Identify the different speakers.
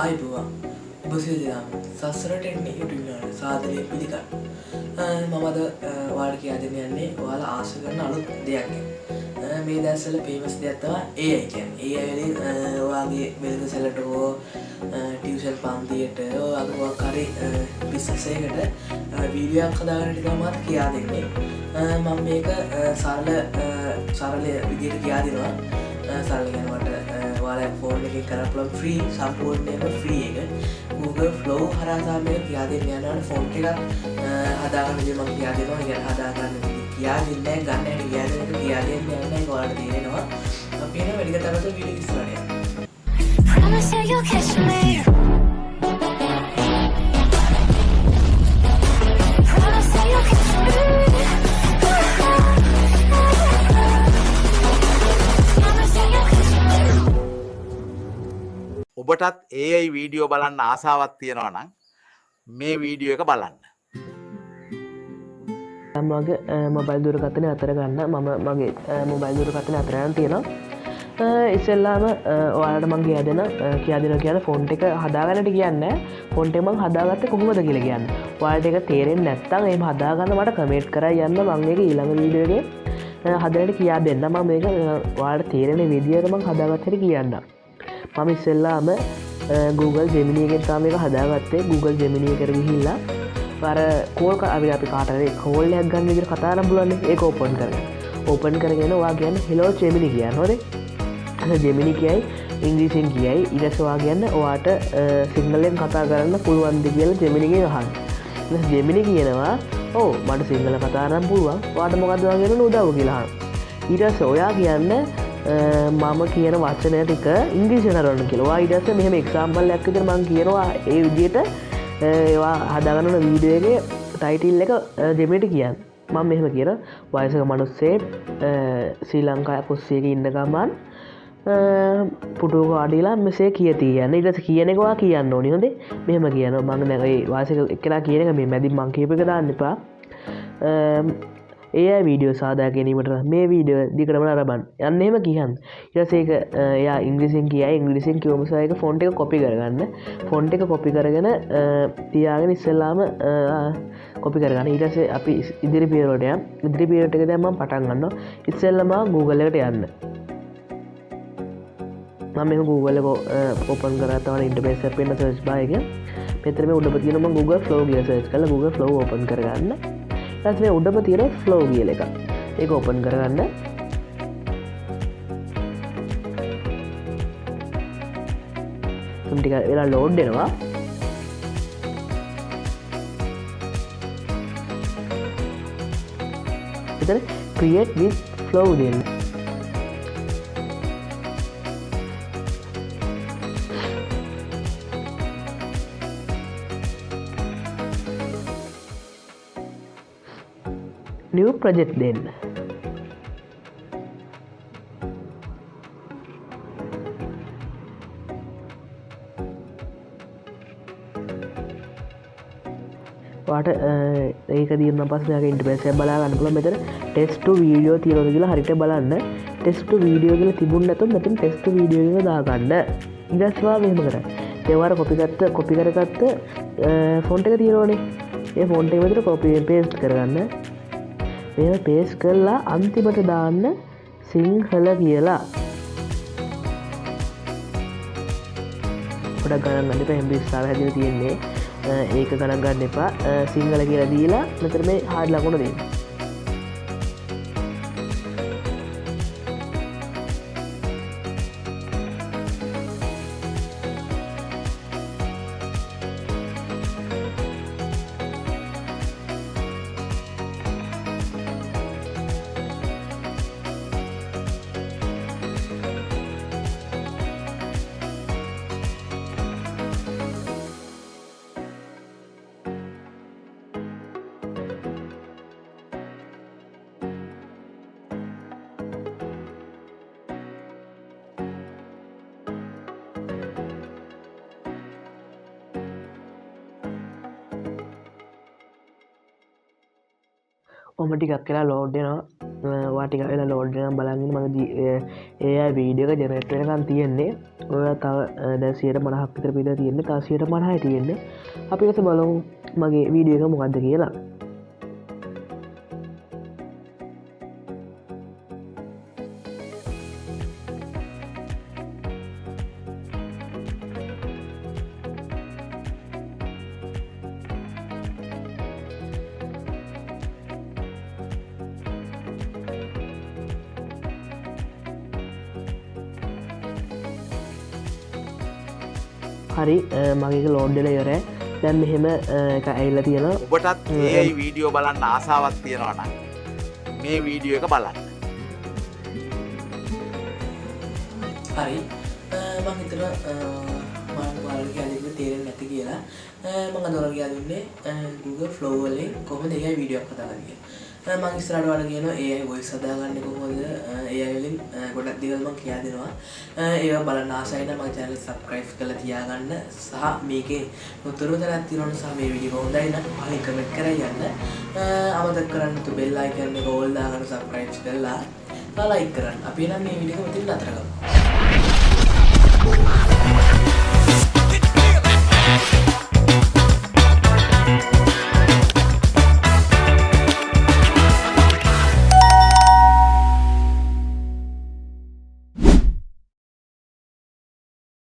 Speaker 1: ආයිබෝවන් ඔබ සියලු දෙනාම සසරට එන්නේ YouTube channel සාදරයෙන් පිළිගන්න. මම අද ඔයාලට කියා දෙන්න යන්නේ ඔයාලා ආශා කරන අලුත් දෙයක් ගැන. මේ දැස්වල famous දෙයක් තමයි AI කියන්නේ. AI වලින් ඔයාගේ වෙළඳසැලට හෝ ටියුෂන් පන්තියට ඔයාගේ මොකක් හරි business එකකට වීඩියෝ එකක් හදාගන්න තමයි මම කියා දෙන්නේ. මම මේක සරල විදිහට කියා දෙනවා. සරල කියනකොට ඔයාලා ෆෝන් එකකින් කරන්න පුළුවන් ෆ්‍රී සම්පූර්ණයෙන්ම ෆ්‍රී එක Google Flow හරහා තමයි කියා දෙන්න යනවා ෆෝන් එකක් හදාගන්න විදිහ මම කියා දෙනවා. ඒ කියන්නේ හදාගන්න විදිහ කියා දෙන්නේ නැහැ ගන්න හැටි කියා දෙන්න කියා දෙන්නේ නැහැ ඔයාලට තේරෙනවා. අපි එන වැඩි කතාවකට වීඩියෝ ඉස්සරහට යනවා.
Speaker 2: Promise you you'll catch me. Promise you you'll catch me. Promise you you'll catch me.
Speaker 3: ඔබටත් AI වීඩියෝ බලන්න ආසාවක් තියෙනවා නම් මේ වීඩියෝ එක බලන්න.
Speaker 4: මගේ මොබයිල් දුරකථනය අතර ගන්න මම මගේ මොබයිල් දුරකථනය අතර යන තියෙනවා. ඉස්සෙල්ලාම ඔයාලට මං කියා දෙන කියන ෆෝන් එක හදාගන්නට කියන්නේ ෆෝන් එක මං හදාගත්තේ කොහොමද කියලා කියන්න. ඔයාලට ඒක තේරෙන්නේ නැත්නම් එහෙම හදාගන්න මට කමෙන්ට් කරලා යන්න මම ඒක ඊළඟ වීඩියෝ එකේ හදන්නට කියා දෙන්න. මම මේක ඔයාලට තේරෙන විදියට මං හදාගත්ත හැටි කියන්න. මම ඉස්සෙල්ලාම Google Gemini එකෙන් තමයි මේක හදාගත්තේ. Google Gemini එකට ගිහිල්ලා අර කෝල් අපි කාට හරි කෝල් එකක් ගන්න විදිහට කතා කරන්න පුළුවන්. ඒක ඕපන් කරගන්න. ඕපන් කරගෙන ඔයා කියන්නේ hello Gemini කියන්න ඕනේ. අර Gemini කියයි ඉංග්‍රීසියෙන් කියයි ඊට පස්සේ ඔයා කියන්නේ ඔයාට සිංහලෙන් කතා කරන්න පුළුවන්ද කියලා Gemini ගෙන් අහන්න. ඊට Gemini කියනවා ඔව් මට සිංහල කතා කරන්න පුළුවන්. ඔයාට මොකද්ද ඔයා කියන උදව් කියලා අහනවා. ඊට පස්සේ ඔයා කියන්නේ මම කියන වචනය ටික ඉංග්‍රීසියෙන් හදන්න කියලා. ඔයා ඊට පස්සේ මෙහෙම එක්සැම්පල් එකක් විදිහට මම කියනවා ඒ විදිහට ඒවා හදාගන්න ඕන වීඩියෝ එකේ ටයිටල් එක Geminiට කියන්න. මම මෙහෙම කියනවා වයසක මිනිස්සෙක් ශ්‍රී ලංකාවේ කුස්සියක ඉන්න ගමන් පුටුවක වාඩිලා මෙසේ කියති කියන්නේ. ඊට පස්සේ කියන එක ඔයා කියන්න ඕනි. හොඳේ මෙහෙම කියනවා. මම දැන් ඒ වයසක එක්කලා කියන එක මේ මැදින් මං කියප එක දාන්න එපා. AI වීඩියෝ සාදා ගැනීමට මේ වීඩියෝ දිගටම නරඹන්න. යන්න එහෙම කියන්න. ඊට පස්සේ ඒක එයා ඉංග්‍රීසියෙන් කියයි. ඉංග්‍රීසියෙන් කිව්වම ඒක ෆොන්ට් එක කොපි කරගන්න. ෆොන්ට් එක කොපි කරගෙන තියාගෙන ඉස්සෙල්ලාම කොපි කරගන්න. ඊට පස්සේ අපි ඉදිරි පියවරට යමු. ඉදිරි පියවරට එක දැන් මම පටන් ගන්නවා. ඉස්සෙල්ලාම Google එකට යන්න. මම මේක Google එක ඕපන් කරලා තමයි ඉන්ටර්ෆේස් එක පෙන්න සර්ච් බාර් එකේ. මෙතන මේ උඩම තියෙනවා මම Google Flow කියලා සර්ච් කරලා Google Flow ඕපන් කරගන්න. ඊට මේ උඩම තියෙන Flow කියලා එක. ඒක ඕපන් කරගන්න. ටික වෙලා ලෝඩ් වෙනවා. එතන create with Flow දෙන්න. new project දෙන්න. වාට ඒක දීම පස්සේ ඉන්ටර්ෆේස් එක බලා ගන්න පුළුවන්. මෙතන ටෙස්ට් ටු වීඩියෝ තියෙනවද කියලා හරියට බලන්න. ටෙස්ට් ටු වීඩියෝ කියලා තිබුණ නැත්නම් මෙතන ටෙස්ට් ටු වීඩියෝ එක දාගන්න. ඊට පස්සේ වා මෙහෙම කරන්න. ඒ වාර කොපි කරගත්ත ෆොන්ට් එක තියෙනවනේ. ඒ ෆොන්ට් එක විතර කොපි පේස්ට් කරගන්න. මේව පේස්ට් කරලා අන්තිමට දාන්න සිංහල කියලා. පොඩක් ගණන් ගන්න එපා. MB ස්ටාර් හැදිලා තියෙන්නේ. ඒක ගණන් ගන්න එපා. සිංහල කියලා දීලා මෙතන මේ හාඩ් ලකුණ දෙන්න. ඔම ටිකක් කියලා ලෝඩ් වෙනවා. වාටික වෙලා ලෝඩ් එකක් බලන්න මගේ AI වීඩියෝ එක ජෙනරේට් වෙනකන් තියෙන්නේ ඔය තව දැන් 150ක් විතර පිටලා තියෙන්නේ තව 150යි තියෙන්නේ අපි ඒක බලමු මගේ වීඩියෝ එක මොකද්ද කියලා හරි මගේ ලෝඩ්ඩල යොරෑ දැන් මෙහෙම එක ඇල්ල තියෙන
Speaker 3: ඔබටත් AI වීඩියෝ බලන්න ආසාවත් තියෙනවා නම් මේ වීඩියෝ එක බලන්න.
Speaker 1: හරි මම හිතන මම ඔයාලට කියලා තේරෙන්නේ නැති කියලා මම අද ඔයාලට කියලා දුන්නේ Google Flow වලින් කොහොමද AI වීඩියෝ එකක් හදාගන්නේ කියලා. මම ඉස්සරහට ඔයාලට කියනවා AI voice හදාගන්නේ කොහොමද AI වලින් ගොඩක් දේවල් මම කියා දෙනවා. ඒවා බලන්න ආසයි නම් මගේ channel subscribe කරලා තියාගන්න සහ මේකේ උතුරු තැනක් තියෙනවනේ සහ මේ වීඩියෝ හොඳයි නම් ඔයාලා comment කරලා යන්න. අමතක කරන්න තු bell icon එක all දාගන්න subscribe කරලා like කරන්න. අපි නම් මේ වීඩියෝ එක මෙතන නතර කරමු.